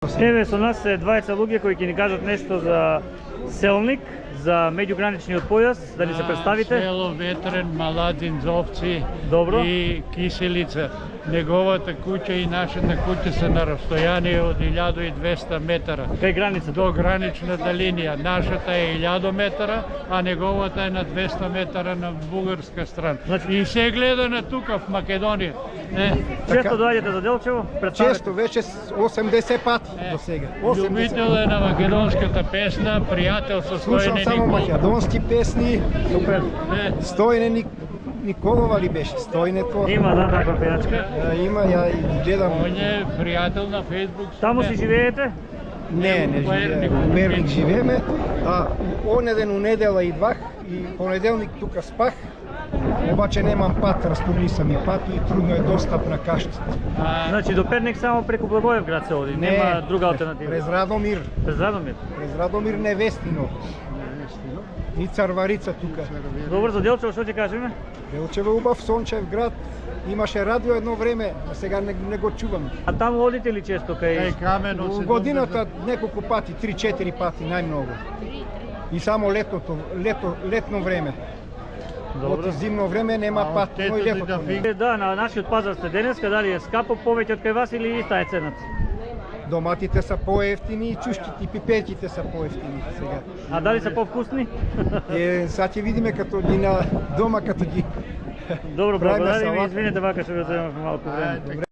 Еве со нас се двајца луѓе кои ќе ни кажат нешто за Селник, за меѓуграничниот појас, да ни се представите. Село Ветрен, Маладин, Зовци. Добро. И Киселица. Неговата куќа и нашата куќа се на растојание од 1200 метара. Кај границата? До граничната линија. Нашата е 1000 метара, а неговата е на 200 метара на бугарска страна. Значи... И се гледа на тука в Македонија. Често доаѓате за Делчево? Често, веќе 80 пати до сега. Љубител е на македонската песна, пријател со Слушам Стојне само Николов. македонски песни. Супер. Стојне Николова ли беше? Стојнето. Има, да, таква пејачка. Има, ја и гледам. Он е пријател на Фейсбук. Таму си живеете? Не живееме. У Перник живееме. А оне ден у недела идвах и понеделник тука спах. Обаче немам пат, растурни сам и пат и трудно е достап на каштата. Значи до Перник само преку Благоевград се оди, нема друга алтернатива. През Радомир. През Радомир. През Радомир Невестино. И Царварица тука. Добро, за Делчево што ќе кажеме? Делчево убав, сончев град. Имаше радио едно време, а сега не го чувам. А таму одите ли често Кај кај... Камено У се годината неколку пати, 3-4 пати најмногу. И само летно време. Добро. Од зимно време нема пат, но и летото. Да, на нашиот пазар сте денеска, дали е скапо повеќе од кај вас или иста е цената? Доматите се поевтини и чушките и пипетите се поевтини сега. А дали се повкусни? Сега ќе видиме като ги на дома, като ги Добро, правиме благодарим и салата. извинете вака што го земав малку време.